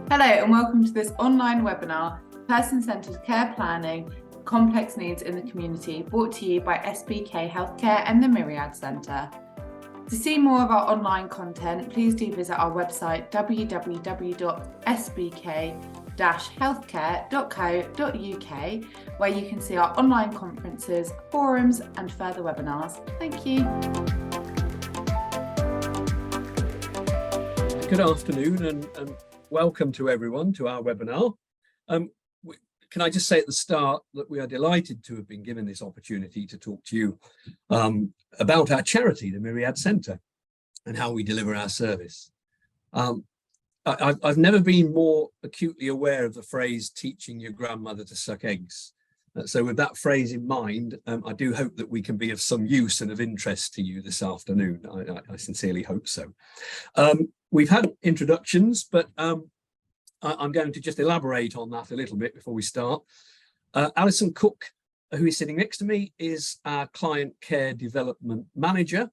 Hello and welcome to this online webinar, Person-Centred Care Planning, Complex Needs in the Community, brought to you by SBK Healthcare and the Myriad Centre. To see more of our online content, please do visit our website www.sbk-healthcare.co.uk, where you can see our online conferences, forums and further webinars. Thank you. Good afternoon and welcome to everyone to our webinar. Can I just say at the start that we are delighted to have been given this opportunity to talk to you about our charity, the Myriad Centre, and how we deliver our service. I've never been more acutely aware of the phrase teaching your grandmother to suck eggs. So with that phrase in mind, I do hope that we can be of some use and of interest to you this afternoon. I sincerely hope so. We've had introductions, but I'm going to just elaborate on that a little bit before we start. Alison Cook, who is sitting next to me, is our Client Care Development Manager,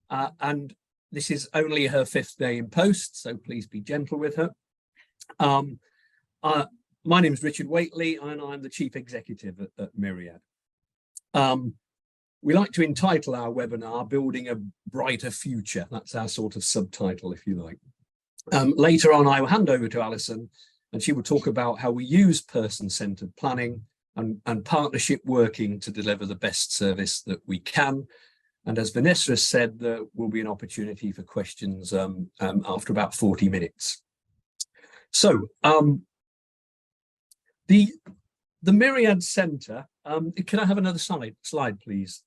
and this is only her 5th day in post, so please be gentle with her. My name is Richard Waitley, and I'm the Chief Executive at Myriad. We like to entitle our webinar Building a Brighter Future. That's our sort of subtitle, if you like. Later on, I will hand over to Alison, and she will talk about how we use person-centred planning and partnership working to deliver the best service that we can. And as Vanessa has said, there will be an opportunity for questions after about 40 minutes. So, the Myriad Centre, can I have another slide, please?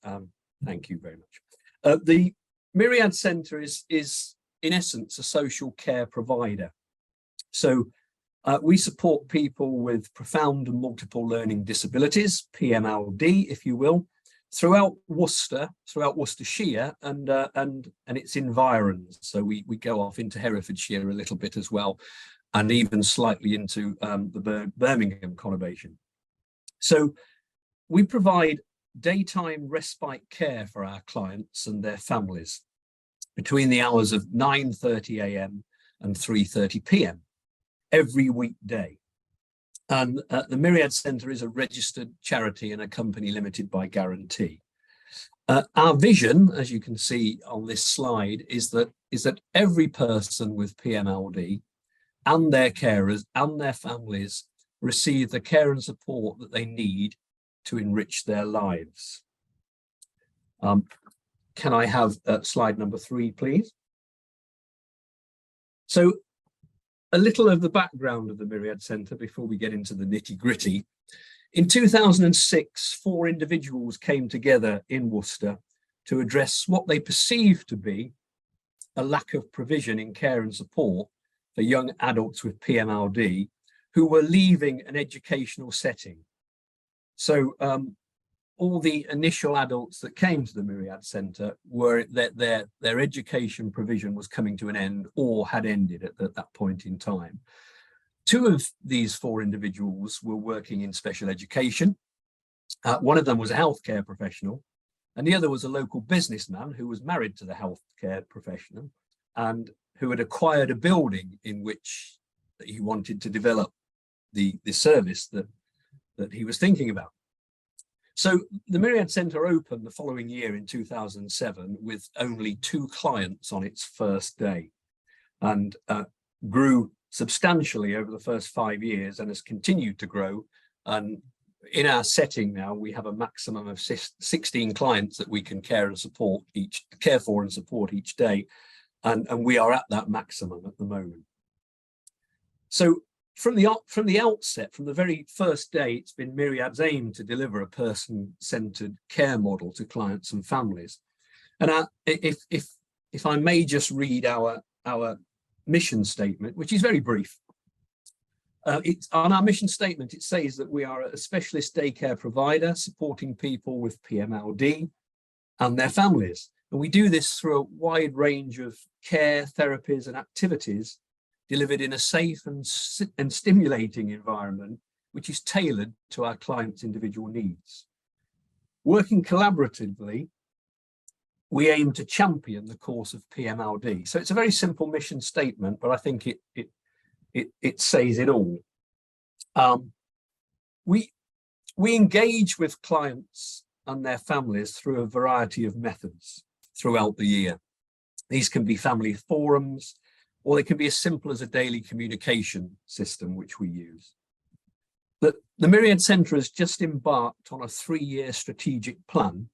Thank you very much. The Myriad Centre is in essence a social care provider. So we support people with profound and multiple learning disabilities, PMLD, if you will, throughout Worcestershire and its environs. So we go off into Herefordshire a little bit as well, and even slightly into the Birmingham conurbation. So we provide daytime respite care for our clients and their families between the hours of 9:30 a.m. and 3:30 p.m. every weekday. And the Myriad Centre is a registered charity and a company limited by guarantee. Our vision, as you can see on this slide, is that every person with PMLD and their carers and their families receive the care and support that they need to enrich their lives. Can I have slide number 3, please? So a little of the background of the Myriad Centre before we get into the nitty-gritty. In 2006, 4 individuals came together in Worcester to address what they perceived to be a lack of provision in care and support for young adults with PMLD who were leaving an educational setting. So all the initial adults that came to the Myriad Centre were that their education provision was coming to an end or had ended at that point in time. 2 of these 4 individuals were working in special education. One of them was a healthcare professional, and the other was a local businessman who was married to the healthcare professional and who had acquired a building in which he wanted to develop the service that he was thinking about. So the Myriad Centre opened the following year in 2007 with only 2 clients on its first day, and grew substantially over the first 5 years and has continued to grow. And in our setting now, we have a maximum of 16 clients that we can care for and support each day. And we are at that maximum at the moment. So from the outset, from the very first day, it's been Myriad's aim to deliver a person-centred care model to clients and families. And if I may just read our mission statement, which is very brief. On our mission statement, it says that we are a specialist daycare provider supporting people with PMLD and their families. And we do this through a wide range of care, therapies and activities delivered in a safe and stimulating environment, which is tailored to our clients' individual needs. Working collaboratively, we aim to champion the course of PMLD. So it's a very simple mission statement, but I think it it says it all. We engage with clients and their families through a variety of methods throughout the year. These can be family forums, or they can be as simple as a daily communication system, which we use. The Myriad Centre has just embarked on a 3-year strategic plan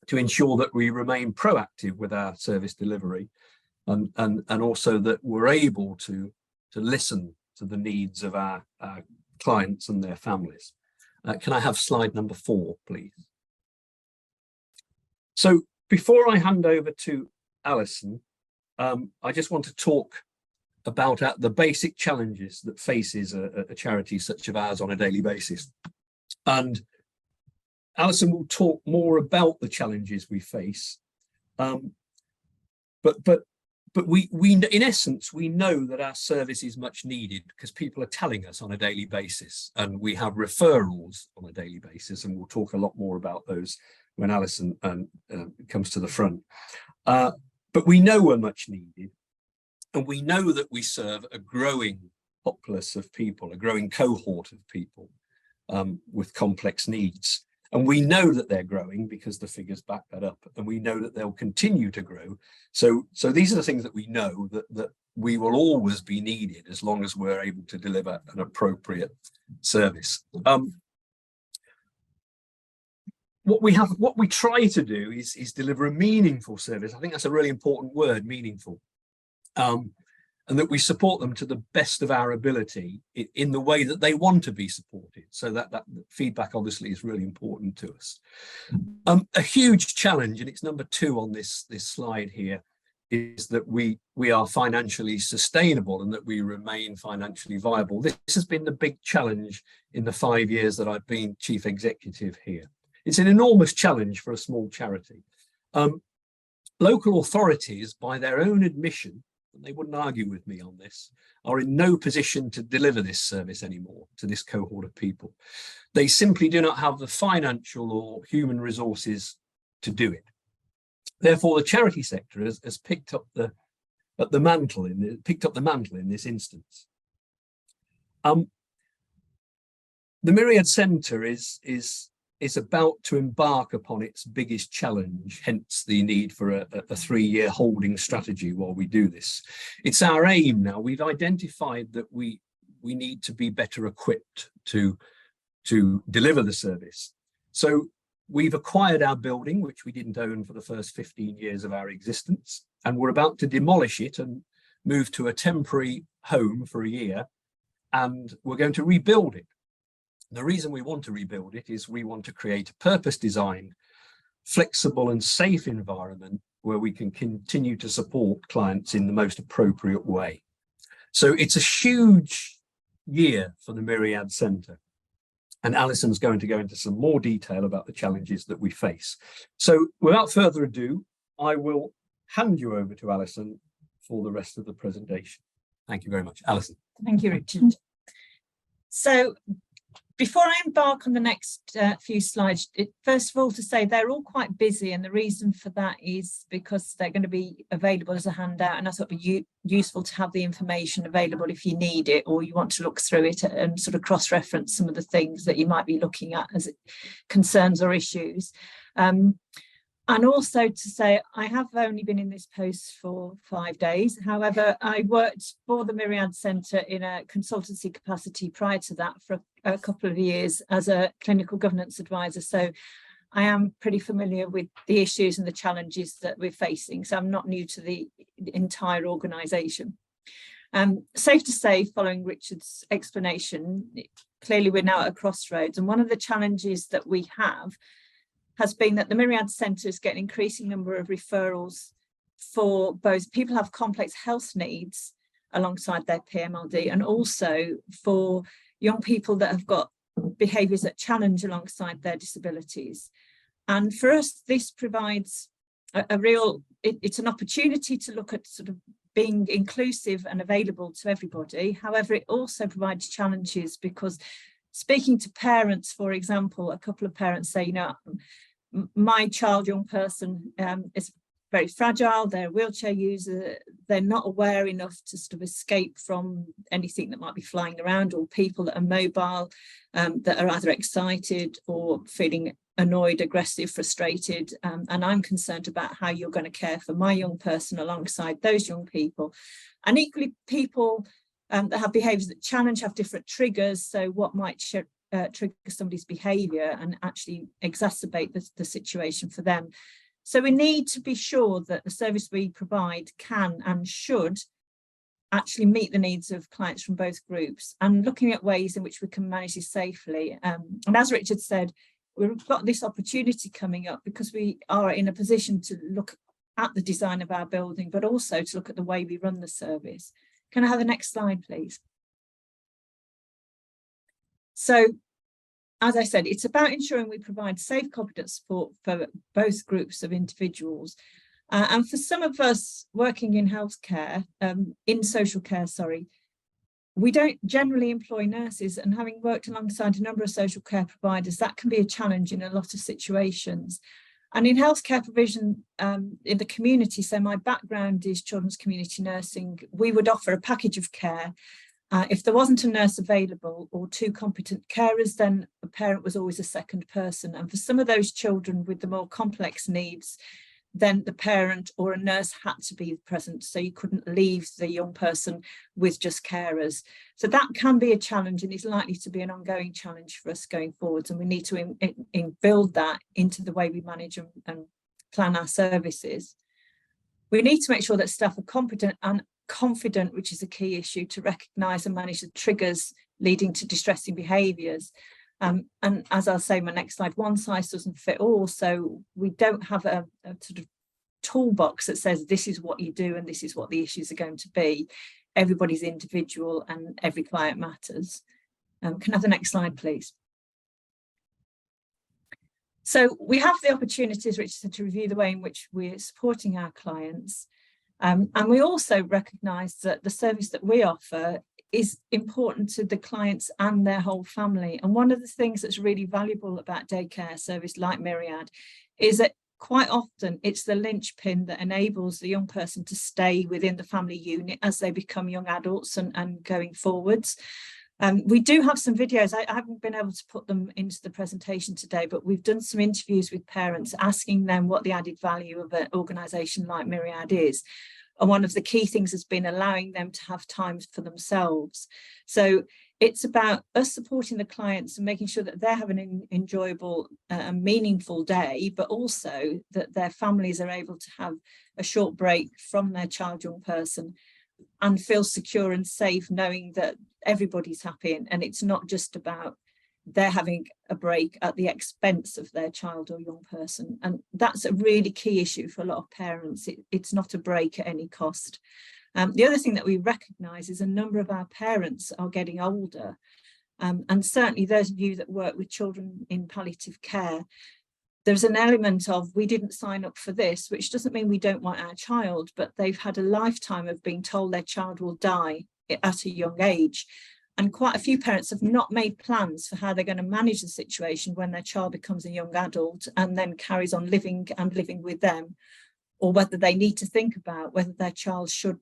to ensure that we remain proactive with our service delivery, and also that we're able to listen to the needs of our clients and their families. Can I have slide number 4, please? So before I hand over to Alison, I just want to talk about the basic challenges that faces a charity such as ours on a daily basis. And Alison will talk more about the challenges we face. But we in essence, we know that our service is much needed because people are telling us on a daily basis, and we have referrals on a daily basis, and we'll talk a lot more about those when Alison comes to the front. But we know we're much needed, and we know that we serve a growing populace of people, a growing cohort of people with complex needs. And we know that they're growing because the figures back that up, and we know that they'll continue to grow. So these are the things that we know that we will always be needed as long as we're able to deliver an appropriate service. What we try to do is deliver a meaningful service. I think that's a really important word, meaningful. And that we support them to the best of our ability in the way that they want to be supported. So that feedback obviously is really important to us. A huge challenge, and it's number 2 on this slide here, is that we are financially sustainable and that we remain financially viable. This has been the big challenge in the 5 years that I've been chief executive here. It's an enormous challenge for a small charity. Local authorities, by their own admission, and they wouldn't argue with me on this, are in no position to deliver this service anymore to this cohort of people. They simply do not have the financial or human resources to do it. Therefore, the charity sector has picked up the mantle in this instance. The Myriad Centre is about to embark upon its biggest challenge, hence the need for a 3-year holding strategy while we do this. It's our aim now. We've identified that we need to be better equipped to deliver the service. So we've acquired our building, which we didn't own for the first 15 years of our existence, and we're about to demolish it and move to a temporary home for a year, and we're going to rebuild it. The reason we want to rebuild it is we want to create a purpose-designed, flexible and safe environment where we can continue to support clients in the most appropriate way. So it's a huge year for the Myriad Centre, and Alison's going to go into some more detail about the challenges that we face. So without further ado, I will hand you over to Alison for the rest of the presentation. Thank you very much. Alison. Thank you, Richard. So before I embark on the next few slides, first of all to say they're all quite busy, and the reason for that is because they're going to be available as a handout, and I thought it would be useful to have the information available if you need it or you want to look through it and sort of cross-reference some of the things that you might be looking at as concerns or issues. And also to say, I have only been in this post for 5 days. However, I worked for the Myriad Centre in a consultancy capacity prior to that for a couple of years as a clinical governance advisor. So I am pretty familiar with the issues and the challenges that we're facing. So I'm not new to the entire organisation. Safe to say, following Richard's explanation, clearly we're now at a crossroads. And one of the challenges that we have has been that the Myriad Centre is getting an increasing number of referrals for both people who have complex health needs alongside their PMLD, and also for young people that have got behaviours that challenge alongside their disabilities. And for us, this provides it's an opportunity to look at sort of being inclusive and available to everybody. However, it also provides challenges because speaking to parents, for example, a couple of parents say, you know, my child, young person, is very fragile, they're a wheelchair user, they're not aware enough to sort of escape from anything that might be flying around, or people that are mobile, that are either excited or feeling annoyed, aggressive, frustrated. And I'm concerned about how you're going to care for my young person alongside those young people. And equally, people that have behaviours that challenge have different triggers. So what might trigger somebody's behaviour and actually exacerbate the situation for them. So we need to be sure that the service we provide can and should actually meet the needs of clients from both groups, and looking at ways in which we can manage this safely. And as Richard said, we've got this opportunity coming up because we are in a position to look at the design of our building, but also to look at the way we run the service. Can I have the next slide, please? So, as I said, it's about ensuring we provide safe, competent support for both groups of individuals. And for some of us working in healthcare, in social care, sorry, we don't generally employ nurses, and having worked alongside a number of social care providers, that can be a challenge in a lot of situations. And in healthcare provision in the community, so my background is children's community nursing, we would offer a package of care. If there wasn't a nurse available or two competent carers, then a parent was always a second person. And for some of those children with the more complex needs, then the parent or a nurse had to be present. So you couldn't leave the young person with just carers. So that can be a challenge, and is likely to be an ongoing challenge for us going forwards. And we need to build that into the way we manage and plan our services. We need to make sure that staff are competent and confident, which is a key issue, to recognise and manage the triggers leading to distressing behaviours. And as I'll say in my next slide, one size doesn't fit all. So we don't have a sort of toolbox that says this is what you do and this is what the issues are going to be. Everybody's individual and every client matters. Can I have the next slide, please? So we have the opportunities, Richard, to review the way in which we're supporting our clients. And we also recognise that the service that we offer is important to the clients and their whole family. And one of the things that's really valuable about daycare service like Myriad is that quite often it's the linchpin that enables the young person to stay within the family unit as they become young adults and going forwards. We do have some videos. I haven't been able to put them into the presentation today, but we've done some interviews with parents asking them what the added value of an organisation like Myriad is. And one of the key things has been allowing them to have time for themselves. So it's about us supporting the clients and making sure that they're having an enjoyable and meaningful day, but also that their families are able to have a short break from their child, young person, and feel secure and safe knowing that everybody's happy, and it's not just about they're having a break at the expense of their child or young person. And that's a really key issue for a lot of parents. It's not a break at any cost. The other thing that we recognise is a number of our parents are getting older, and certainly those of you that work with children in palliative care, there's an element of we didn't sign up for this, which doesn't mean we don't want our child, but they've had a lifetime of being told their child will die at a young age. And quite a few parents have not made plans for how they're going to manage the situation when their child becomes a young adult and then carries on living with them, or whether they need to think about whether their child should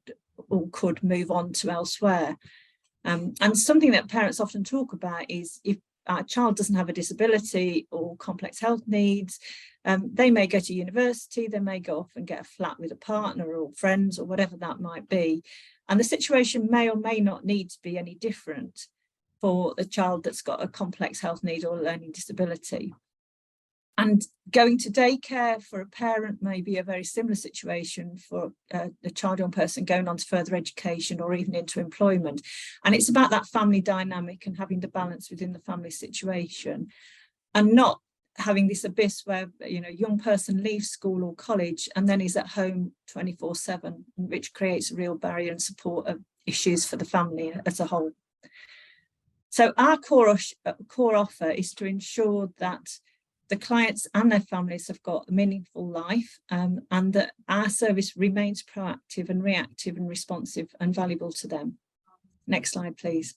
or could move on to elsewhere. And something that parents often talk about is if our child doesn't have a disability or complex health needs, they may go to university, they may go off and get a flat with a partner or friends or whatever that might be. And the situation may or may not need to be any different for a child that's got a complex health need or a learning disability. And going to daycare for a parent may be a very similar situation for a child, young person going on to further education or even into employment. And it's about that family dynamic and having the balance within the family situation, and not having this abyss where, you know, young person leaves school or college and then is at home 24/7, which creates a real barrier and support of issues for the family as a whole. So our core offer is to ensure that the clients and their families have got a meaningful life, and that our service remains proactive and reactive and responsive and valuable to them. Next slide, please.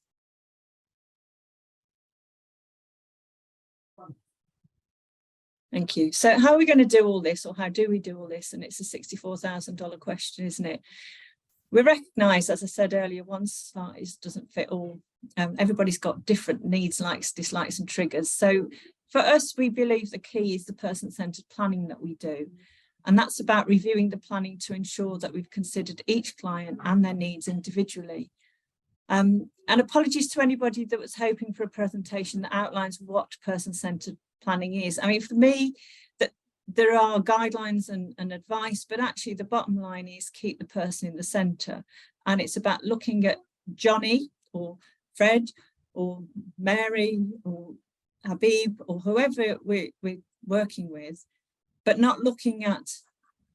Thank you. So how are we going to do all this, or how do we do all this? And it's a $64,000 question, isn't it? We recognise, as I said earlier, one size doesn't fit all. Everybody's got different needs, likes, dislikes and triggers. So for us, we believe the key is the person-centred planning that we do. And that's about reviewing the planning to ensure that we've considered each client and their needs individually. And apologies to anybody that was hoping for a presentation that outlines what person-centred planning is. I mean, for me, that there are guidelines and advice, but actually the bottom line is keep the person in the centre. And it's about looking at Johnny or Fred or Mary or Habib or whoever we're working with, but not looking at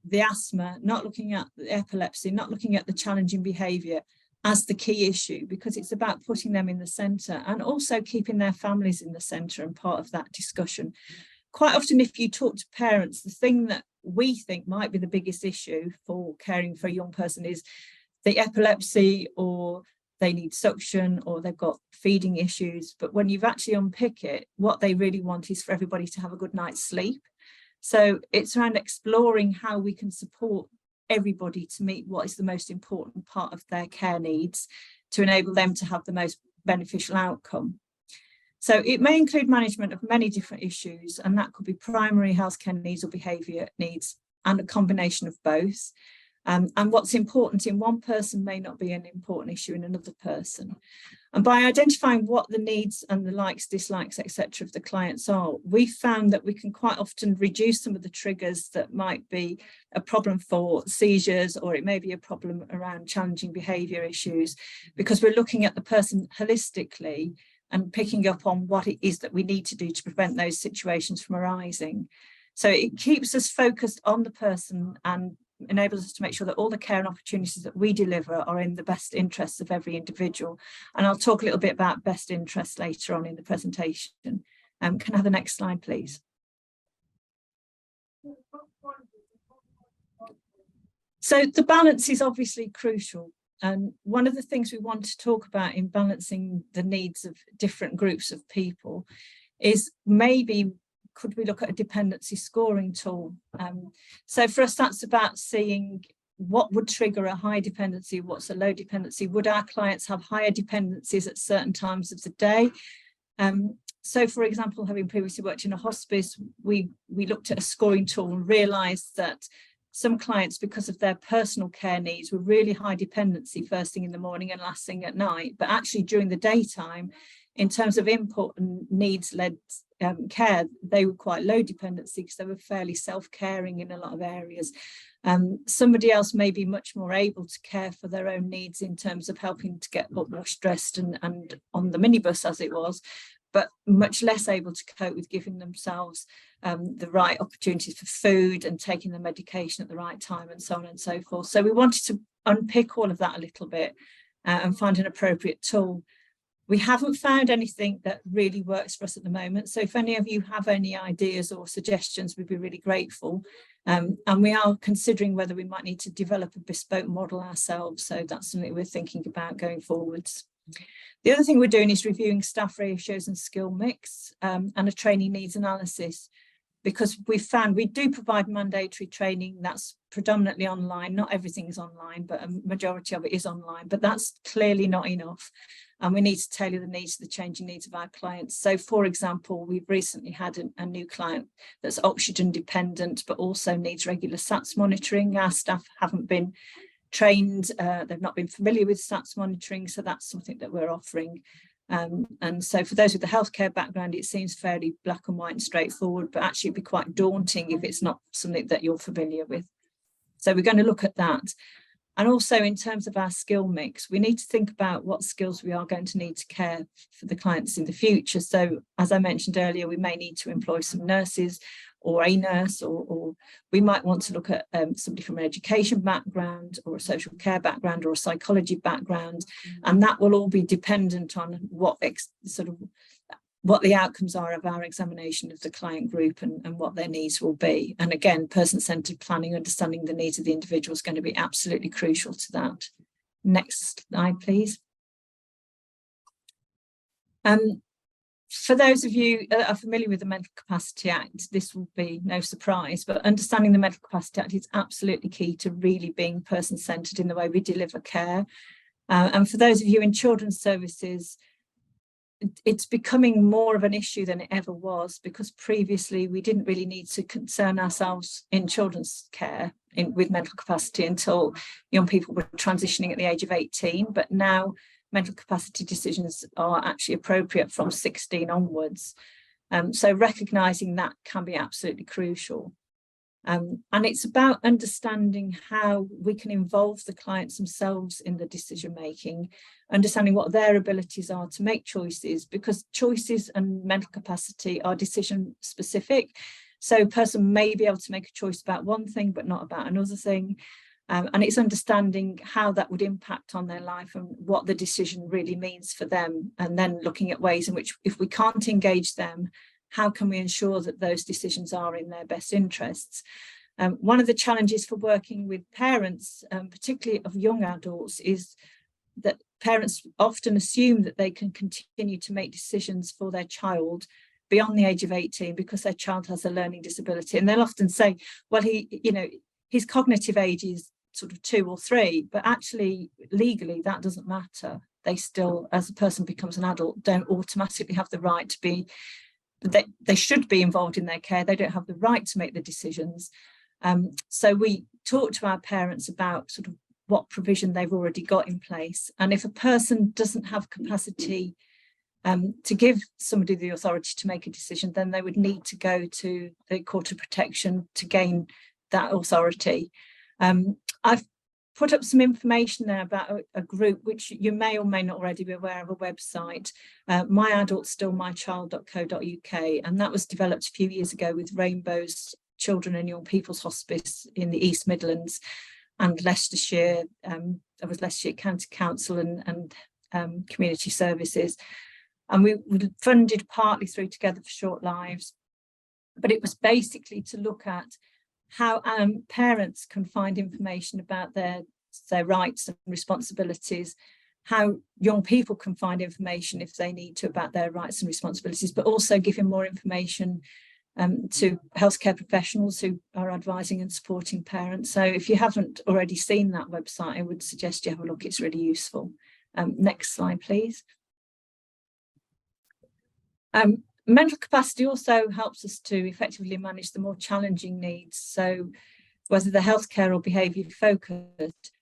the asthma, not looking at the epilepsy, not looking at the challenging behaviour as the key issue, because it's about putting them in the centre and also keeping their families in the centre and part of that discussion. Quite often, if you talk to parents, the thing that we think might be the biggest issue for caring for a young person is the epilepsy, or they need suction, or they've got feeding issues. But when you've actually unpick it, what they really want is for everybody to have a good night's sleep. So it's around exploring how we can support everybody to meet what is the most important part of their care needs to enable them to have the most beneficial outcome. So it may include management of many different issues, and that could be primary healthcare needs or behaviour needs, and a combination of both. And what's important in one person may not be an important issue in another person. And by identifying what the needs and the likes, dislikes, etc. of the clients are, we found that we can quite often reduce some of the triggers that might be a problem for seizures, or it may be a problem around challenging behaviour issues, because we're looking at the person holistically and picking up on what it is that we need to do to prevent those situations from arising. So it keeps us focused on the person and enables us to make sure that all the care and opportunities that we deliver are in the best interests of every individual. And I'll talk a little bit about best interests later on in the presentation. Can I have the next slide, please? So the balance is obviously crucial. And one of the things we want to talk about in balancing the needs of different groups of people is maybe could we look at a dependency scoring tool? So for us, that's about seeing what would trigger a high dependency, what's a low dependency. Would our clients have higher dependencies at certain times of the day? So for example, having previously worked in a hospice, we looked at a scoring tool and realised that some clients, because of their personal care needs, were really high dependency first thing in the morning and last thing at night. But actually during the daytime, in terms of input and needs-led care, they were quite low dependency because they were fairly self-caring in a lot of areas. Somebody else may be much more able to care for their own needs in terms of helping to get up, washed, dressed and on the minibus as it was, but much less able to cope with giving themselves the right opportunities for food and taking the medication at the right time and so on and so forth. So we wanted to unpick all of that a little bit and find an appropriate tool. We haven't found anything that really works for us at the moment. So if any of you have any ideas or suggestions, we'd be really grateful. And we are considering whether we might need to develop a bespoke model ourselves. So that's something we're thinking about going forwards. The other thing we're doing is reviewing staff ratios and skill mix and a training needs analysis, because we found we do provide mandatory training that's predominantly online. Not everything is online, but a majority of it is online, but that's clearly not enough. And we need to tailor the needs to the changing needs of our clients. So for example, we've recently had a new client that's oxygen dependent, but also needs regular SATS monitoring. Our staff haven't been trained, they've not been familiar with SATS monitoring, so that's something that we're offering. And so for those with a healthcare background, it seems fairly black and white and straightforward, but actually it'd be quite daunting if it's not something that you're familiar with. So we're going to look at that. And also in terms of our skill mix, we need to think about what skills we are going to need to care for the clients in the future. So as I mentioned earlier, we may need to employ some nurses or a nurse, or we might want to look at somebody from an education background or a social care background or a psychology background. And that will all be dependent on what the outcomes are of our examination of the client group and what their needs will be. And again, person-centred planning, understanding the needs of the individual is going to be absolutely crucial to that. Next slide, please. For those of you that are familiar with the Mental Capacity Act, this will be no surprise, but understanding the Mental Capacity Act is absolutely key to really being person-centred in the way we deliver care. And for those of you in children's services, it's becoming more of an issue than it ever was, because previously we didn't really need to concern ourselves in children's care with mental capacity until young people were transitioning at the age of 18. But now mental capacity decisions are actually appropriate from 16 onwards. So recognising that can be absolutely crucial. And it's about understanding how we can involve the clients themselves in the decision making, understanding what their abilities are to make choices, because choices and mental capacity are decision specific. So a person may be able to make a choice about one thing but not about another thing. And it's understanding how that would impact on their life and what the decision really means for them, and then looking at ways in which, if we can't engage them, how can we ensure that those decisions are in their best interests? One of the challenges for working with parents, particularly of young adults, is that parents often assume that they can continue to make decisions for their child beyond the age of 18 because their child has a learning disability. And they'll often say, well, his cognitive age is sort of 2 or 3, but actually legally that doesn't matter. They still, as a person becomes an adult, don't automatically have the right to be, they should be involved in their care. They don't have the right to make the decisions. So we talk to our parents about sort of what provision they've already got in place. And if a person doesn't have capacity to give somebody the authority to make a decision, then they would need to go to the Court of Protection to gain that authority. I've put up some information there about a group which you may or may not already be aware of, a website, myadultstillmychild.co.uk, and that was developed a few years ago with Rainbow's Children and Young People's Hospice in the East Midlands and Leicestershire. There was Leicestershire County Council and Community Services, and we were funded partly through Together for Short Lives, but it was basically to look at how parents can find information about their rights and responsibilities, how young people can find information if they need to about their rights and responsibilities, but also giving more information to healthcare professionals who are advising and supporting parents. So if you haven't already seen that website, I would suggest you have a look. It's really useful. Next slide, please. Mental capacity also helps us to effectively manage the more challenging needs. So whether they're healthcare or behaviour focused,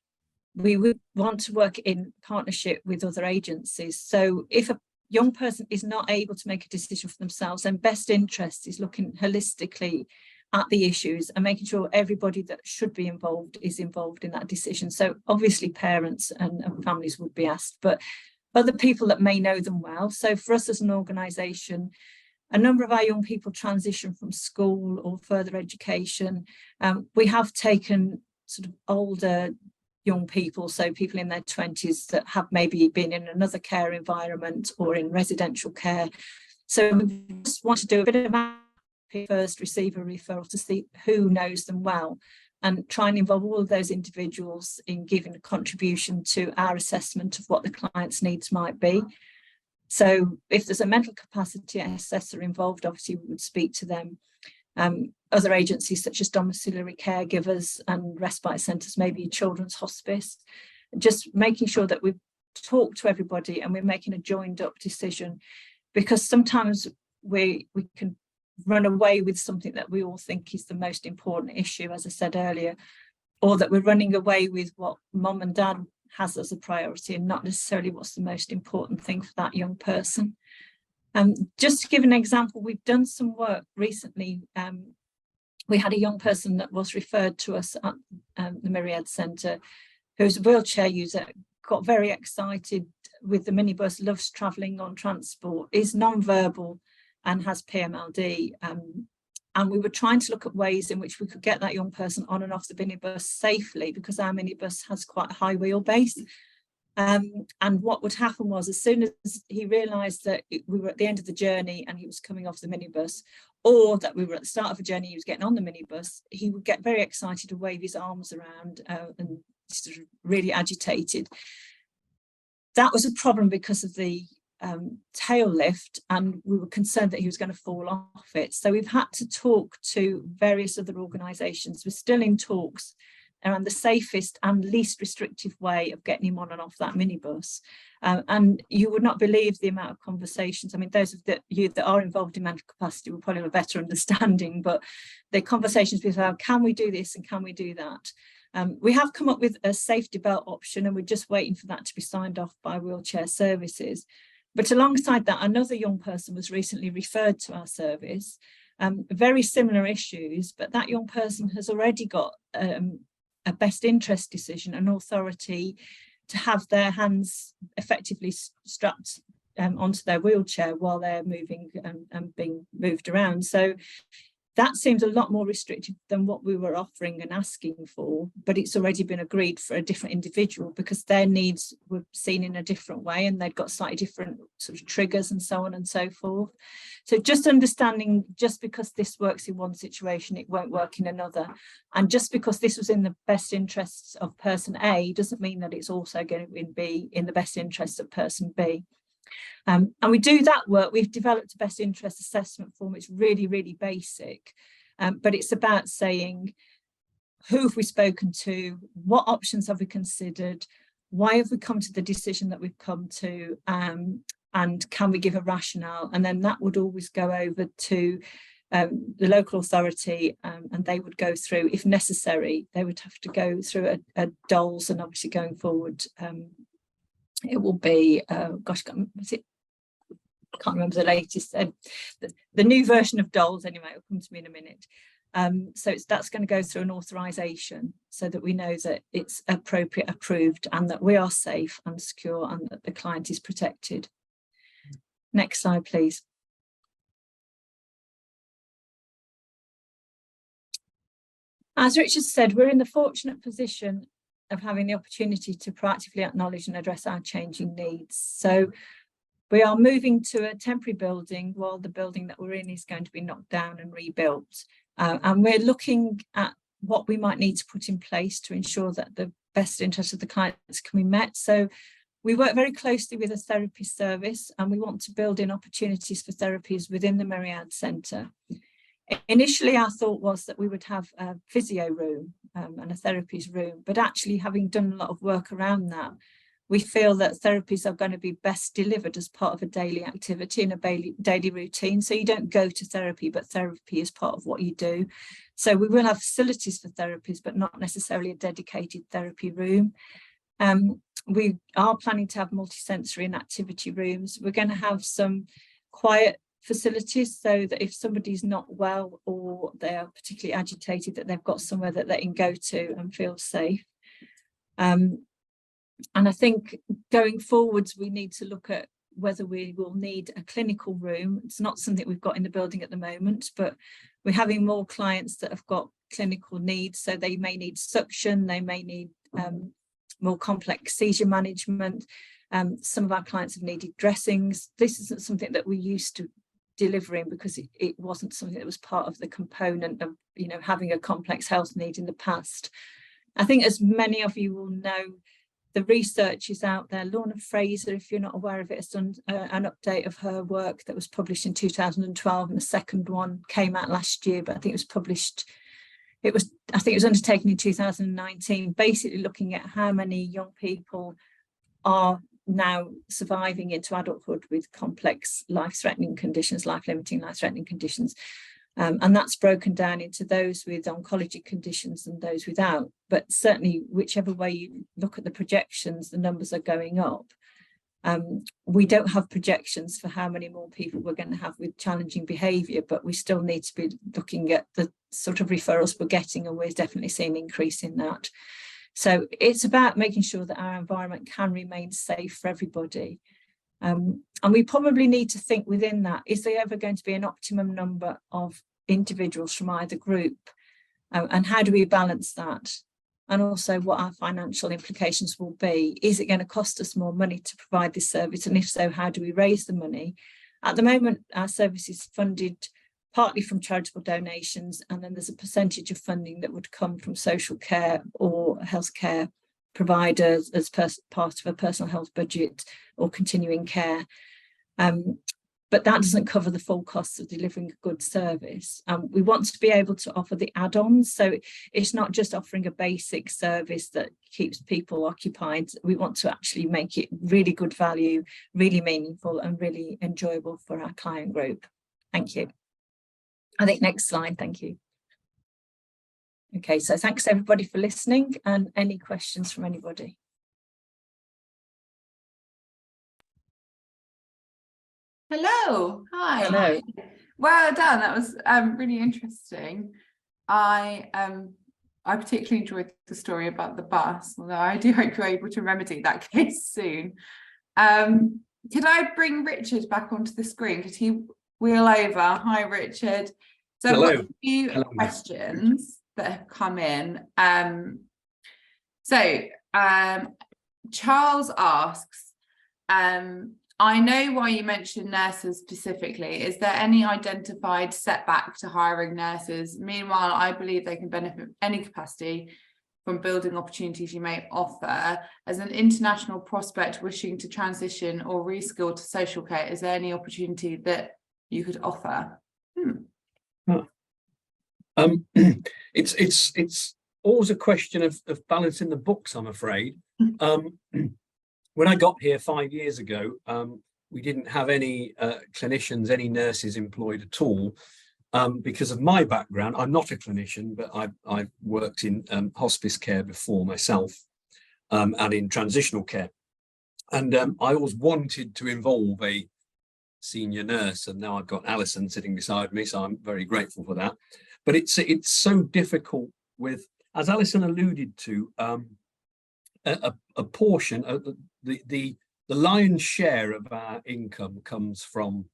we would want to work in partnership with other agencies. So if a young person is not able to make a decision for themselves, then best interest is looking holistically at the issues and making sure everybody that should be involved is involved in that decision. So obviously parents and families would be asked, but other people that may know them well. So for us as an organisation, a number of our young people transition from school or further education. We have taken sort of older young people, so people in their 20s that have maybe been in another care environment or in residential care. So we just want to do a bit of a first, receive a referral to see who knows them well, and try and involve all of those individuals in giving a contribution to our assessment of what the client's needs might be. So if there's a mental capacity assessor involved, obviously we would speak to them. Other agencies such as domiciliary caregivers and respite centres, maybe a children's hospice, just making sure that we talk to everybody and we're making a joined up decision, because sometimes we can run away with something that we all think is the most important issue, as I said earlier, or that we're running away with what mum and dad has as a priority and not necessarily what's the most important thing for that young person. Just to give an example, we've done some work recently. We had a young person that was referred to us at the Myriad Centre, who's a wheelchair user, got very excited with the minibus, loves travelling on transport, is non-verbal and has PMLD. And we were trying to look at ways in which we could get that young person on and off the minibus safely, because our minibus has quite a high wheelbase. And what would happen was, as soon as he realised that we were at the end of the journey and he was coming off the minibus, or that we were at the start of a journey, he was getting on the minibus, he would get very excited and wave his arms around and sort of really agitated. That was a problem because of the tail lift, and we were concerned that he was going to fall off it. So we've had to talk to various other organisations. We're still in talks around the safest and least restrictive way of getting him on and off that minibus. And you would not believe the amount of conversations. I mean, those of you that are involved in mental capacity will probably have a better understanding, but the conversations with how can we do this and can we do that? We have come up with a safety belt option, and we're just waiting for that to be signed off by Wheelchair Services. But alongside that, another young person was recently referred to our service, very similar issues, but that young person has already got a best interest decision, an authority to have their hands effectively strapped onto their wheelchair while they're moving and being moved around. So that seems a lot more restrictive than what we were offering and asking for, but it's already been agreed for a different individual because their needs were seen in a different way and they'd got slightly different sort of triggers and so on and so forth. So just understanding, just because this works in one situation, it won't work in another. And just because this was in the best interests of person A doesn't mean that it's also going to be in the best interests of person B. And we do that work. We've developed a best interest assessment form. It's really, really basic, but it's about saying, who have we spoken to? What options have we considered? Why have we come to the decision that we've come to? And can we give a rationale? And then that would always go over to the local authority, and they would go through, if necessary, they would have to go through a DOLS, and obviously going forward, it will be, was it? I can't remember the latest, the new version of DOLS anyway, it'll come to me in a minute. So that's going to go through an authorisation so that we know that it's appropriate, approved, and that we are safe and secure and that the client is protected. Next slide, please. As Richard said, we're in the fortunate position of having the opportunity to proactively acknowledge and address our changing needs. So we are moving to a temporary building while the building that we're in is going to be knocked down and rebuilt. And we're looking at what we might need to put in place to ensure that the best interest of the clients can be met. So we work very closely with a therapy service, and we want to build in opportunities for therapies within the Myriad Centre. Initially, our thought was that we would have a physio room and a therapies room, but actually having done a lot of work around that, we feel that therapies are going to be best delivered as part of a daily activity in a daily routine. So you don't go to therapy, but therapy is part of what you do. So we will have facilities for therapies, but not necessarily a dedicated therapy room. We are planning to have multisensory and activity rooms. We're going to have some quiet facilities so that if somebody's not well or they are particularly agitated, that they've got somewhere that they can go to and feel safe. And I think going forwards, we need to look at whether we will need a clinical room. It's not something we've got in the building at the moment, but we're having more clients that have got clinical needs. So they may need suction, they may need more complex seizure management. Some of our clients have needed dressings. This isn't something that we used to delivering because it wasn't something that was part of the component of, you know, having a complex health need in the past. I think, as many of you will know, the research is out there. Lorna Fraser, if you're not aware of it, has done an update of her work that was published in 2012, and the second one came out last year, but I think it was published, I think it was undertaken in 2019, basically looking at how many young people are now surviving into adulthood with complex life-threatening conditions, life-limiting, life-threatening conditions. And that's broken down into those with oncology conditions and those without. But certainly, whichever way you look at the projections, the numbers are going up. We don't have projections for how many more people we're going to have with challenging behaviour, but we still need to be looking at the sort of referrals we're getting, and we're definitely seeing an increase in that. So it's about making sure that our environment can remain safe for everybody. And we probably need to think within that, is there ever going to be an optimum number of individuals from either group? And how do we balance that? And also what our financial implications will be. Is it going to cost us more money to provide this service? And if so, how do we raise the money? At the moment, our service is funded partly from charitable donations, and then there's a percentage of funding that would come from social care or healthcare providers as part of a personal health budget or continuing care. But that doesn't cover the full costs of delivering a good service. We want to be able to offer the add-ons, so it's not just offering a basic service that keeps people occupied. We want to actually make it really good value, really meaningful and really enjoyable for our client group. Thank you. I think next slide, thank you. Okay, so thanks everybody for listening, and any questions from anybody? Hello, hi. Hello. Well done. That was really interesting. I particularly enjoyed the story about the bus, although I do hope you're able to remedy that case soon. Could I bring Richard back onto the screen? Could he wheel over? Hi, Richard. So I've got a few questions that have come in. Charles asks, I know why you mentioned nurses specifically. Is there any identified setback to hiring nurses? Meanwhile, I believe they can benefit any capacity from building opportunities you may offer. As an international prospect wishing to transition or reskill to social care, is there any opportunity that you could offer? It's always a question of balancing the books, I'm afraid. When I got here 5 years ago, we didn't have any clinicians, any nurses employed at all. Because of my background, I'm not a clinician, but I've worked in hospice care before myself, and in transitional care. And I always wanted to involve a senior nurse, and now I've got Alison sitting beside me, so I'm very grateful for that. But it's so difficult with, as Alison alluded to, a portion of the lion's share of our income comes from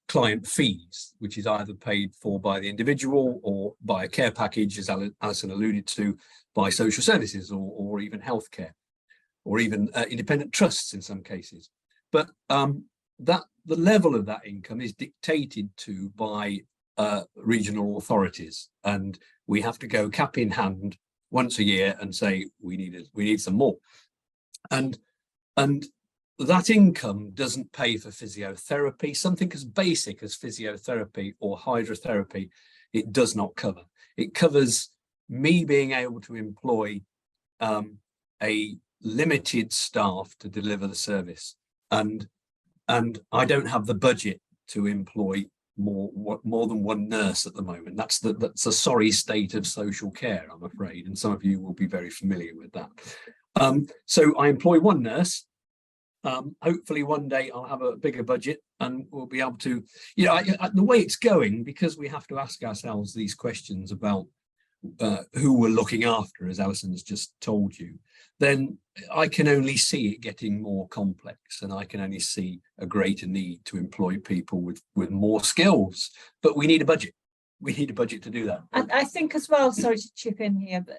client fees, which is either paid for by the individual or by a care package, as Alison alluded to, by social services or even healthcare, or even independent trusts in some cases. But the level of that income is dictated to by regional authorities, and we have to go cap in hand once a year and say we need some more, and that income doesn't pay for physiotherapy. Something as basic as physiotherapy or hydrotherapy, it does not cover. It covers me being able to employ a limited staff to deliver the service, and I don't have the budget to employ more than one nurse at the moment. That's a sorry state of social care, I'm afraid, and some of you will be very familiar with that. So I employ one nurse. Hopefully one day I'll have a bigger budget and we'll be able to, the way it's going, because we have to ask ourselves these questions about who we're looking after, as Alison's just told you, then I can only see it getting more complex, and I can only see a greater need to employ people with more skills. But we need a budget. We need a budget to do that. I think as well, sorry to chip in here, but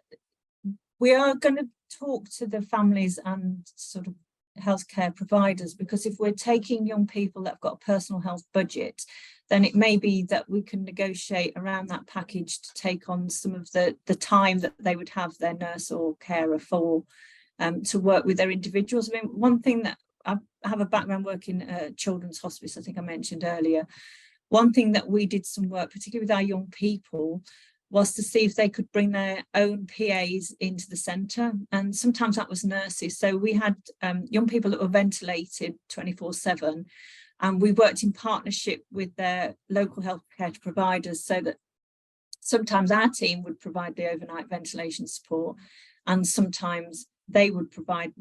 we are going to talk to the families and sort of healthcare providers, because if we're taking young people that have got a personal health budget, then it may be that we can negotiate around that package to take on some of the time that they would have their nurse or carer for, to work with their individuals. I mean, one thing that I have a background working at children's hospice, I think I mentioned earlier. One thing that we did some work, particularly with our young people, was to see if they could bring their own PAs into the centre, and sometimes that was nurses. So we had young people that were ventilated 24/7, and we worked in partnership with their local healthcare providers, so that sometimes our team would provide the overnight ventilation support, and sometimes they would provide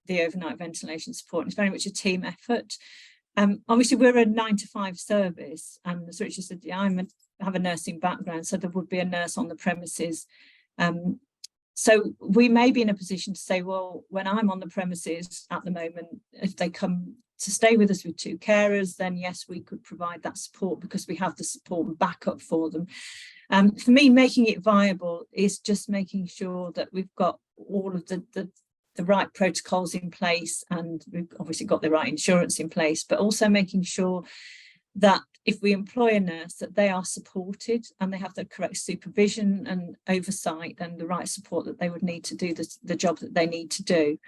the overnight ventilation support. It's very much a team effort. Obviously, we're a 9-to-5 service, and as Richard said, I have a nursing background, so there would be a nurse on the premises. So we may be in a position to say, well, when I'm on the premises at the moment, if they come to stay with us with 2 carers, then yes, we could provide that support because we have the support and backup for them. For me, making it viable is just making sure that we've got all of the right protocols in place, and we've obviously got the right insurance in place, but also making sure that if we employ a nurse, that they are supported and they have the correct supervision and oversight and the right support that they would need to do the job that they need to do.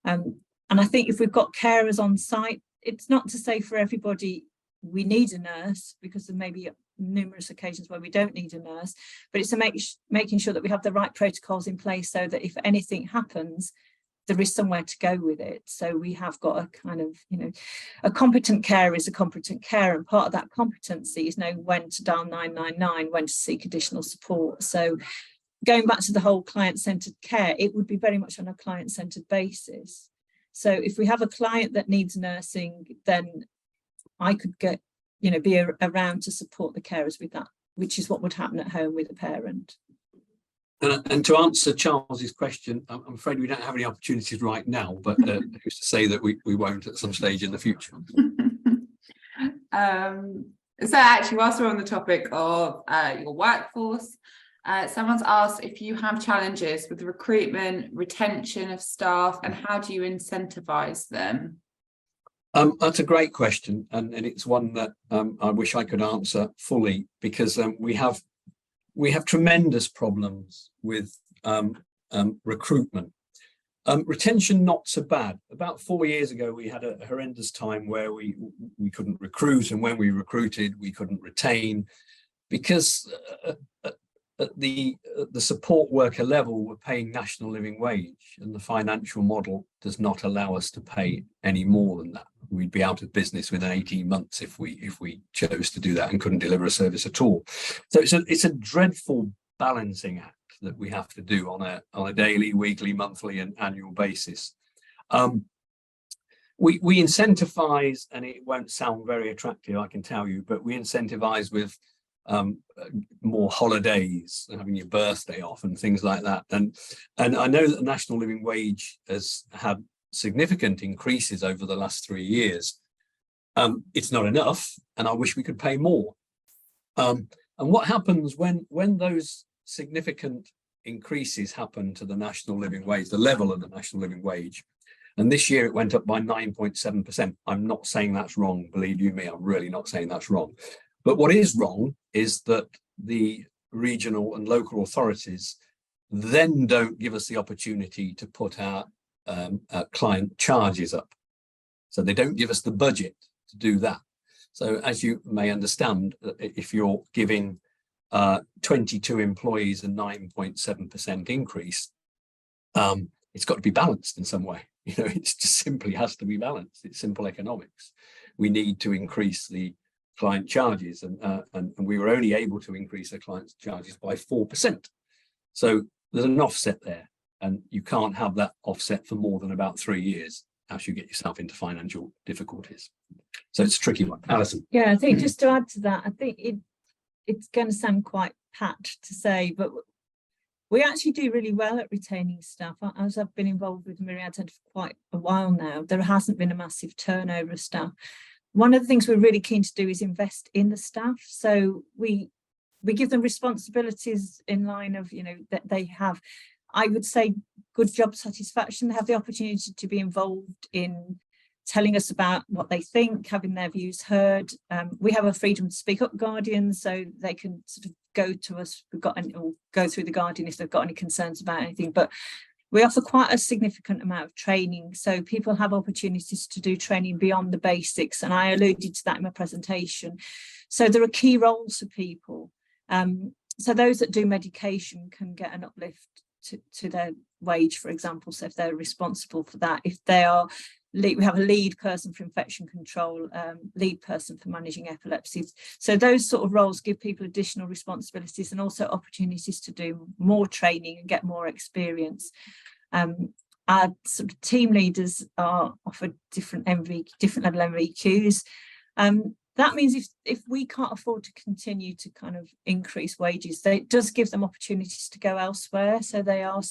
And I think if we've got carers on site, it's not to say for everybody we need a nurse, because there may be numerous occasions where we don't need a nurse, but it's making sure that we have the right protocols in place so that if anything happens, there is somewhere to go with it. So we have got a kind of, a competent care is a competent care, and part of that competency is knowing when to dial 999, when to seek additional support. So going back to the whole client-centred care, it would be very much on a client-centred basis. So if we have a client that needs nursing, then I could get, be around to support the carers with that, which is what would happen at home with a parent. And to answer Charles's question, I'm afraid we don't have any opportunities right now, but who's to say that we won't at some stage in the future? So actually, whilst we're on the topic of your workforce, someone's asked if you have challenges with recruitment, retention of staff, and how do you incentivize them? That's a great question, and it's one that I wish I could answer fully, because we have tremendous problems with recruitment. Retention, not so bad. About 4 years ago, we had a horrendous time where we couldn't recruit, and when we recruited, we couldn't retain, because at the support worker level, we're paying national living wage, and the financial model does not allow us to pay any more than that. We'd be out of business within 18 months if we chose to do that and couldn't deliver a service at all. So it's a dreadful balancing act that we have to do on a daily, weekly, monthly, and annual basis. We incentivize, and it won't sound very attractive, I can tell you, but we incentivize with more holidays and having your birthday off and things like that. And I know that the national living wage has had significant increases over the last 3 years. It's not enough, and I wish we could pay more. And what happens when those significant increases happen to the national living wage, the level of the national living wage, and this year it went up by 9.7%. I'm not saying that's wrong, believe you me, I'm really not saying that's wrong. But what is wrong is that the regional and local authorities then don't give us the opportunity to put our client charges up. So they don't give us the budget to do that. So as you may understand, if you're giving 22 employees a 9.7% increase, it's got to be balanced in some way. It just simply has to be balanced. It's simple economics. We need to increase the client charges, and we were only able to increase the client charges by 4%. So there's an offset there, and you can't have that offset for more than about 3 years as you get yourself into financial difficulties. So it's a tricky one. Alison. Yeah, I think just to add to that, I think it's going to sound quite pat to say, but we actually do really well at retaining staff. As I've been involved with Myriad Centre for quite a while now, there hasn't been a massive turnover of staff. One of the things we're really keen to do is invest in the staff. So we give them responsibilities in line of, that they have, I would say, good job satisfaction. They have the opportunity to be involved in telling us about what they think, having their views heard. We have a freedom to speak up guardian, so they can sort of go to us, or go through the guardian if they've got any concerns about anything. But we offer quite a significant amount of training, so people have opportunities to do training beyond the basics, and I alluded to that in my presentation. So there are key roles for people. So those that do medication can get an uplift to their wage, for example. So if they're responsible for that, if they are, we have a lead person for infection control, lead person for managing epilepsy. So those sort of roles give people additional responsibilities and also opportunities to do more training and get more experience. Our sort of team leaders are offered different level MVQs. That means if we can't afford to continue to kind of increase wages, it does give them opportunities to go elsewhere. So they are,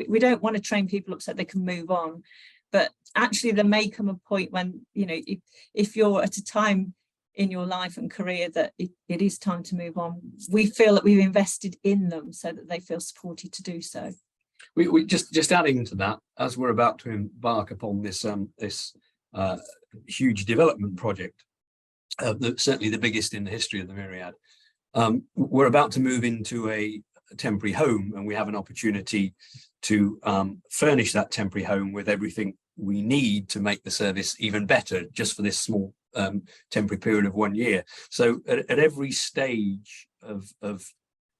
we don't want to train people up so they can move on. But actually, there may come a point when, if you're at a time in your life and career that it is time to move on, we feel that we've invested in them so that they feel supported to do so. We just adding to that, as we're about to embark upon this huge development project, certainly the biggest in the history of the Myriad, we're about to move into a a temporary home, and we have an opportunity to furnish that temporary home with everything we need to make the service even better, just for this small temporary period of 1 year. So at every stage of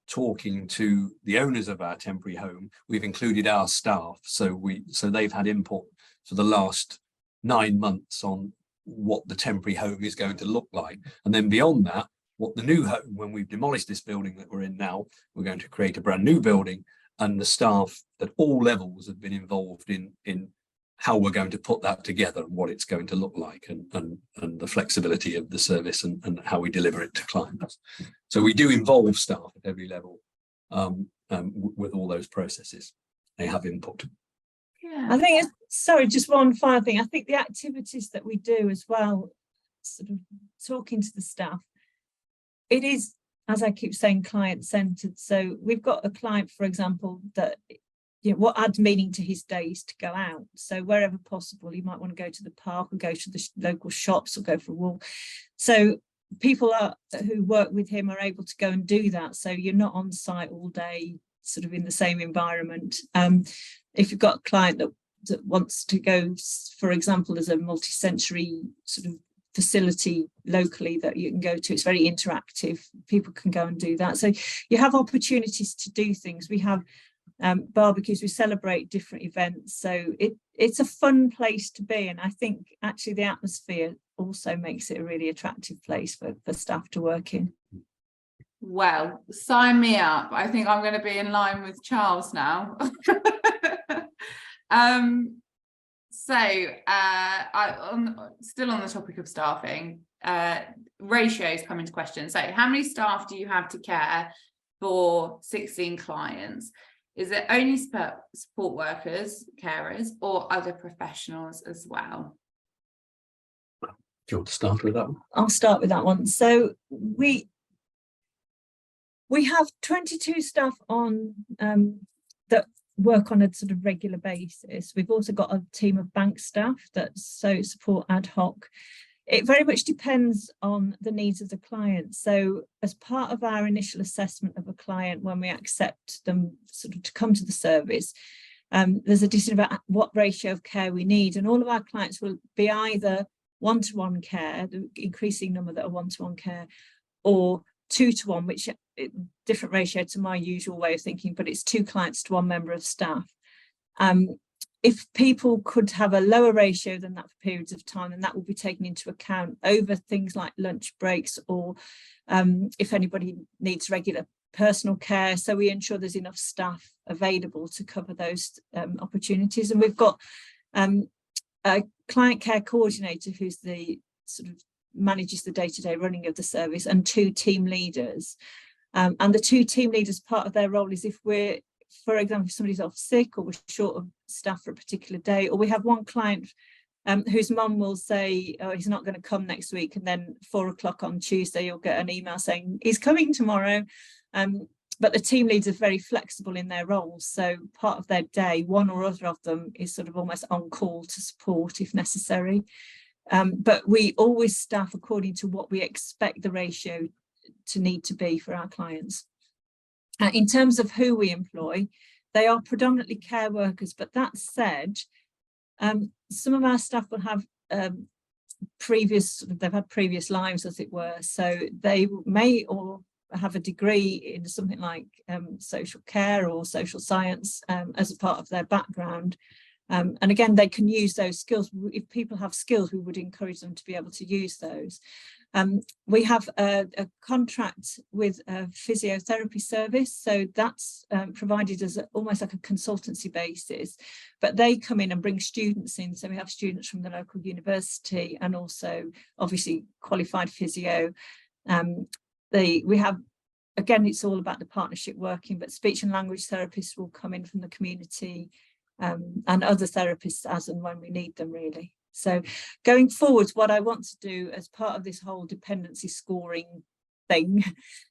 talking to the owners of our temporary home, we've included our staff. So they've had input for the last 9 months on what the temporary home is going to look like. And then beyond that, what the new home, when we've demolished this building that we're in now, we're going to create a brand new building, and the staff at all levels have been involved in how we're going to put that together and what it's going to look like, and the flexibility of the service and how we deliver it to clients. So we do involve staff at every level with all those processes. They have input. Yeah. I think, sorry, just one final thing. I think the activities that we do as well, sort of talking to the staff, it is, as I keep saying, client-centered. So we've got a client, for example, that, you know, what adds meaning to his day is to go out. So wherever possible, he might want to go to the park or go to the local shops or go for a walk. So people who work with him are able to go and do that. So you're not on site all day, sort of in the same environment. If you've got a client that wants to go, for example, as a multi-sensory sort of facility locally that you can go to, it's very interactive. People can go and do that. So you have opportunities to do things. We have barbecues, we celebrate different events. So it's a fun place to be. And I think actually the atmosphere also makes it a really attractive place for staff to work in. Well, sign me up. I think I'm going to be in line with Charles now. Still on the topic of staffing, ratios come into question. So how many staff do you have to care for 16 clients? Is it only support workers, carers, or other professionals as well? Do you want to start with that one? I'll start with that one. So we have 22 staff on that work on a sort of regular basis. We've also got a team of bank staff that support ad hoc. It very much depends on the needs of the client. So as part of our initial assessment of a client, when we accept them sort of to come to the service, there's a decision about what ratio of care we need. And all of our clients will be either one-to-one care, the increasing number that are one-to-one care, or 2-to-1, which different ratio to my usual way of thinking, but it's 2 clients to 1 member of staff. If people could have a lower ratio than that for periods of time, then that will be taken into account over things like lunch breaks, or if anybody needs regular personal care. So we ensure there's enough staff available to cover those opportunities. And we've got a client care coordinator who's the sort of manages the day-to-day running of the service, and 2 team leaders. And the 2 team leaders, part of their role is if we're, for example, if somebody's off sick or we're short of staff for a particular day, or we have one client whose mum will say, oh, he's not going to come next week, and then 4 o'clock on Tuesday you'll get an email saying he's coming tomorrow. But the team leaders are very flexible in their roles, so part of their day, one or other of them is sort of almost on call to support if necessary. But we always staff according to what we expect the ratio to need to be for our clients. In terms of who we employ, they are predominantly care workers, but that said, some of our staff will have they've had previous lives, as it were, so they may or have a degree in something like social care or social science as a part of their background. And again, they can use those skills. If people have skills, we would encourage them to be able to use those. We have a contract with a physiotherapy service, so that's provided as almost like a consultancy basis, but they come in and bring students in. So we have students from the local university and also obviously qualified physio. We have, again, it's all about the partnership working, but speech and language therapists will come in from the community, and other therapists as and when we need them, really. So going forwards, what I want to do as part of this whole dependency scoring thing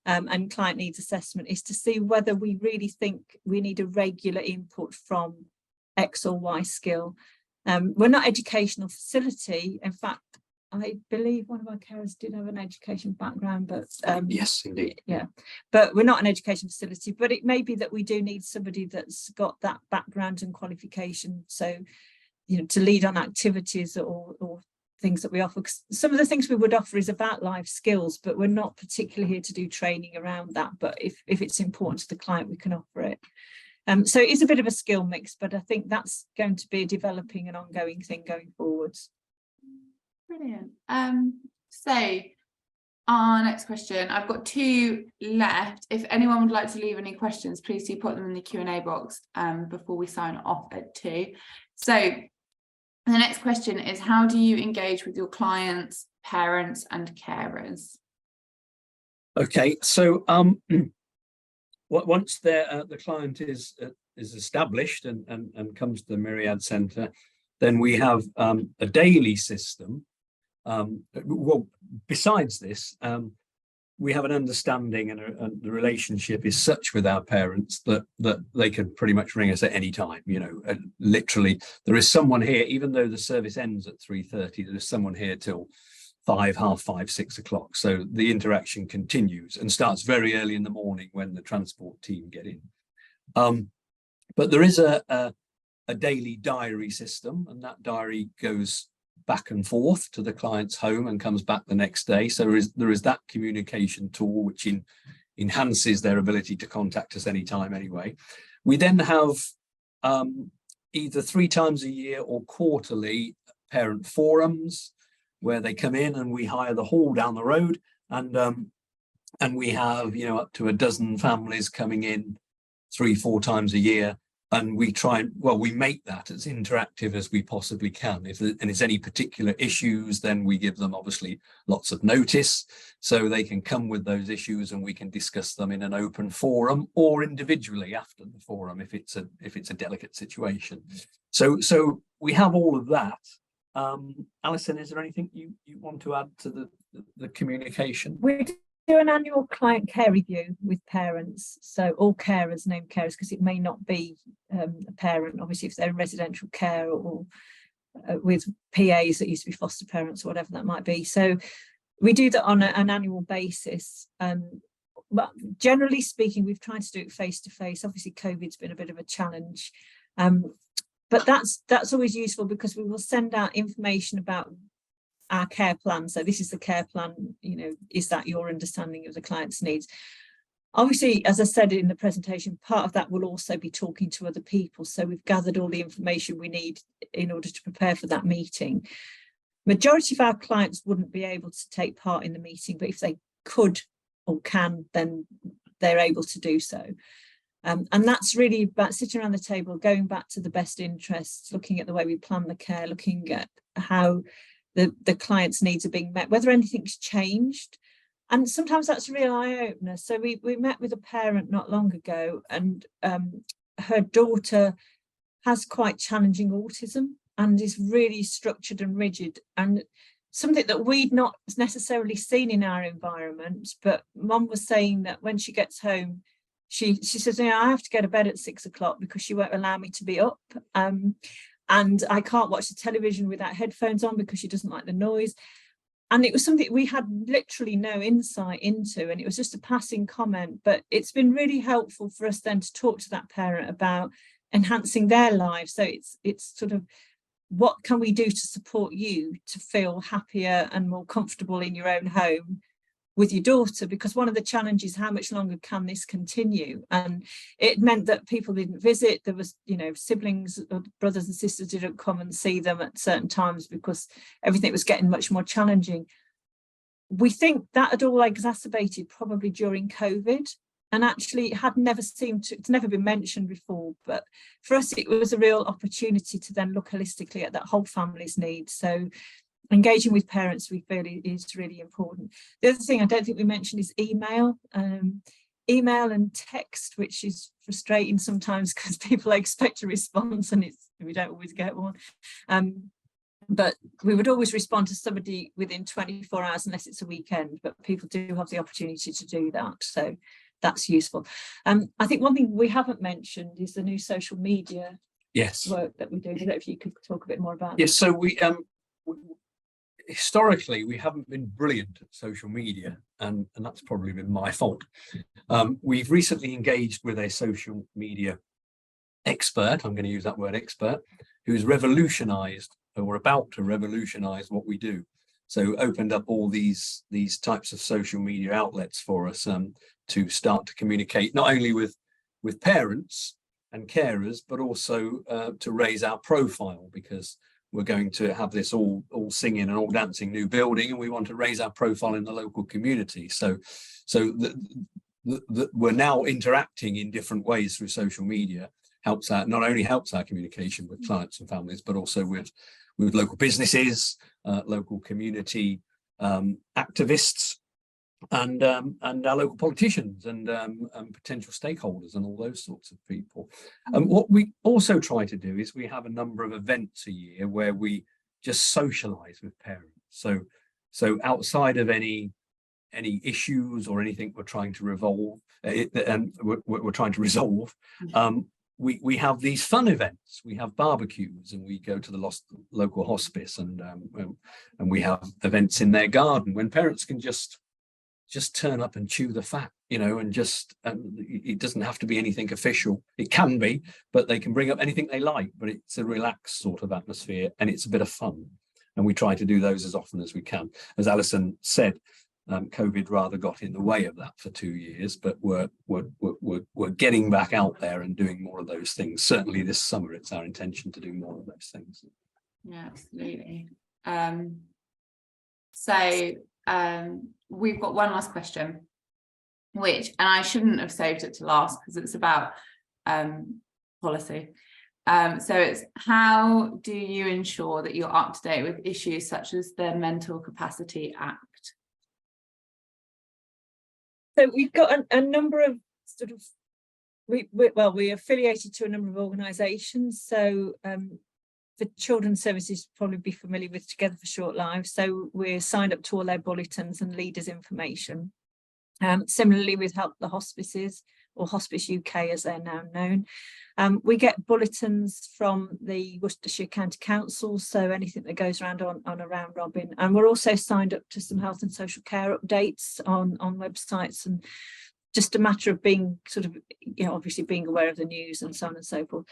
and client needs assessment is to see whether we really think we need a regular input from X or Y skill. We're not educational facility. In fact, I believe one of our carers did have an education background, but yes, indeed. yeah, but we're not an education facility. But it may be that we do need somebody that's got that background and qualification. So, you know, to lead on activities or things that we offer. 'Cause some of the things we would offer is about life skills, but we're not particularly here to do training around that. But if it's important to the client, we can offer it. So it is a bit of a skill mix, but I think that's going to be a developing and ongoing thing going forwards. Brilliant. So our next question, I've got 2 left. If anyone would like to leave any questions, please do put them in the Q&A box before we sign off at 2. So the next question is, how do you engage with your clients, parents and carers? Okay, so once the client is established and comes to the Myriad Centre, then we have a daily system. Well, besides this, we have an understanding and the relationship is such with our parents that they can pretty much ring us at any time. You know, literally, there is someone here, even though the service ends at 3:30, there is someone here till 5, half 5, 6 o'clock. So the interaction continues and starts very early in the morning when the transport team get in. But there is a daily diary system, and that diary goes back and forth to the client's home and comes back the next day. So there is that communication tool which enhances their ability to contact us anytime anyway. We then have either 3 times a year or quarterly parent forums where they come in and we hire the hall down the road, and we have, you know, up to a dozen families coming in 3-4 times a year. And we try and, well, we make that as interactive as we possibly can. If there's any particular issues, then we give them obviously lots of notice so they can come with those issues and we can discuss them in an open forum or individually after the forum if it's a delicate situation. So we have all of that. Alison, is there anything you want to add to the communication? We do an annual client care review with parents, so all carers, named carers, because it may not be a parent, obviously, if they're in residential care or with PAs that used to be foster parents or whatever that might be. So we do that on an annual basis. But generally speaking, we've tried to do it face to face. Obviously, COVID's been a bit of a challenge, but that's always useful because we will send out information about our care plan. So this is the care plan, you know, is that your understanding of the client's needs? Obviously, as I said in the presentation, part of that will also be talking to other people. So we've gathered all the information we need in order to prepare for that meeting. Majority of our clients wouldn't be able to take part in the meeting, but if they could or can, then they're able to do so. And that's really about sitting around the table, going back to the best interests, looking at the way we plan the care, looking at how the client's needs are being met, whether anything's changed. And sometimes that's a real eye-opener. So we met with a parent not long ago, and her daughter has quite challenging autism and is really structured and rigid, and something that we'd not necessarily seen in our environment. But Mum was saying that when she gets home, she says, you know, I have to go to bed at 6 o'clock because she won't allow me to be up. And I can't watch the television without headphones on because she doesn't like the noise. And it was something we had literally no insight into, and it was just a passing comment. But it's been really helpful for us then to talk to that parent about enhancing their lives. So it's sort of, what can we do to support you to feel happier and more comfortable in your own home with your daughter? Because one of the challenges, how much longer can this continue? And it meant that people didn't visit. There was, you know, siblings or brothers and sisters didn't come and see them at certain times because everything was getting much more challenging. We think that had all exacerbated probably during COVID, and actually it had never it's never been mentioned before, but for us it was a real opportunity to then look holistically at that whole family's needs. So engaging with parents, we feel, is really important. The other thing I don't think we mentioned is email. Email and text, which is frustrating sometimes because people expect a response and we don't always get one. But we would always respond to somebody within 24 hours unless it's a weekend, but people do have the opportunity to do that. So that's useful. I think one thing we haven't mentioned is the new social media Yes. work that we do. I don't know if you could talk a bit more about Yes, so we historically, we haven't been brilliant at social media, and that's probably been my fault. We've recently engaged with a social media expert, I'm going to use that word expert, who's revolutionized or about to revolutionize what we do. So opened up all these types of social media outlets for us to start to communicate not only with parents and carers, but also to raise our profile, because we're going to have this all singing and all dancing new building, and we want to raise our profile in the local community. So we're now interacting in different ways through social media. Not only helps our communication with clients and families, but also with local businesses, local community activists, and our local politicians and potential stakeholders and all those sorts of people. And what we also try to do is we have a number of events a year where we just socialize with parents. So outside of any issues or anything we're trying to resolve, we have these fun events. We have barbecues, and we go to the local hospice, and we have events in their garden when parents can just turn up and chew the fat, and it doesn't have to be anything official. It can be, but they can bring up anything they like, but it's a relaxed sort of atmosphere and it's a bit of fun. And we try to do those as often as we can. As Alison said, COVID rather got in the way of that for 2 years, but we're getting back out there and doing more of those things. Certainly this summer, it's our intention to do more of those things. Yeah, absolutely. We've got one last question, and I shouldn't have saved it to last because it's about policy. So it's, how do you ensure that you're up to date with issues such as the Mental Capacity Act? So we've got a number of we're affiliated to a number of organisations. So for children's services, probably be familiar with Together for Short Lives. So we're signed up to all their bulletins and leaders information. Similarly with Help the Hospices, or Hospice UK as they're now known. We get bulletins from the Worcestershire County Council, so anything that goes around on a round robin. And we're also signed up to some health and social care updates on websites, and just a matter of being obviously being aware of the news and so on and so forth.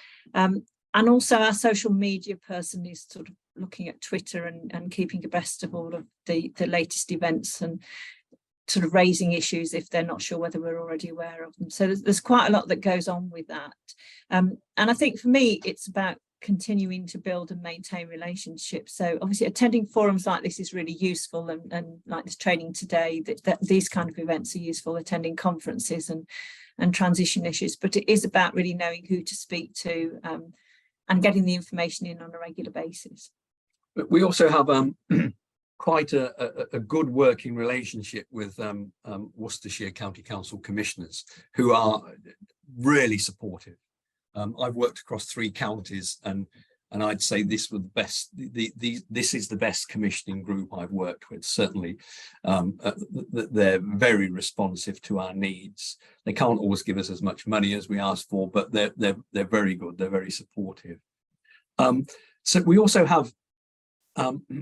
And also our social media person is sort of looking at Twitter and keeping abreast of all of the latest events and sort of raising issues if they're not sure whether we're already aware of them. So there's quite a lot that goes on with that. And I think for me, it's about continuing to build and maintain relationships. So obviously attending forums like this is really useful, and like this training today, that these kind of events are useful, attending conferences and transition issues, but it is about really knowing who to speak to and getting the information in on a regular basis. But we also have quite a good working relationship with Worcestershire County Council commissioners, who are really supportive. I've worked across 3 counties, and I'd say this was the best. This is the best commissioning group I've worked with. Certainly, they're very responsive to our needs. They can't always give us as much money as we ask for, but they're very good. They're very supportive. So we also have.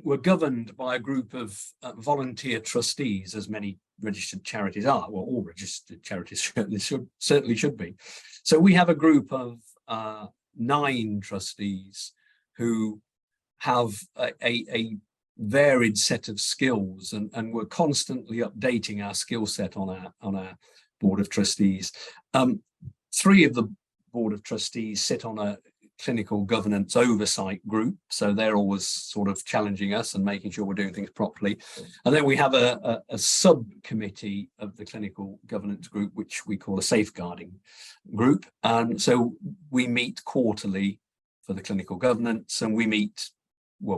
We're governed by a group of volunteer trustees, as many registered charities are. Well, all registered charities certainly should be. So we have a group of 9 trustees who have a varied set of skills, and we're constantly updating our skill set on our board of trustees. 3 of the board of trustees sit on a clinical governance oversight group, so they're always sort of challenging us and making sure we're doing things properly. And then we have a subcommittee of the clinical governance group, which we call a safeguarding group, and so we meet quarterly for the clinical governance, and we meet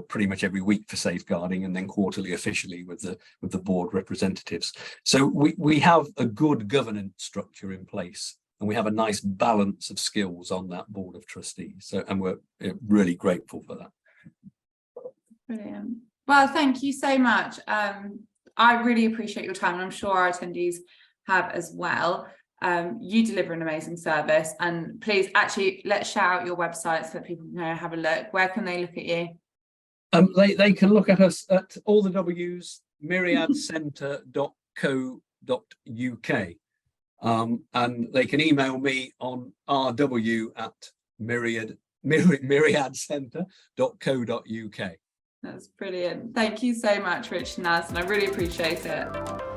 pretty much every week for safeguarding, and then quarterly officially with the board representatives. So we have a good governance structure in place, and we have a nice balance of skills on that board of trustees. So, and we're really grateful for that. Brilliant. Well, thank you so much. I really appreciate your time, and I'm sure our attendees have as well. You deliver an amazing service, and please, actually, let's shout out your website so that people can have a look. Where can they look at you? They can look at us at all the W's, myriadcentre.co.uk. And they can email me on rw@myriadcentre.co.uk. That's brilliant. Thank you so much, Rich and Naz, and I really appreciate it.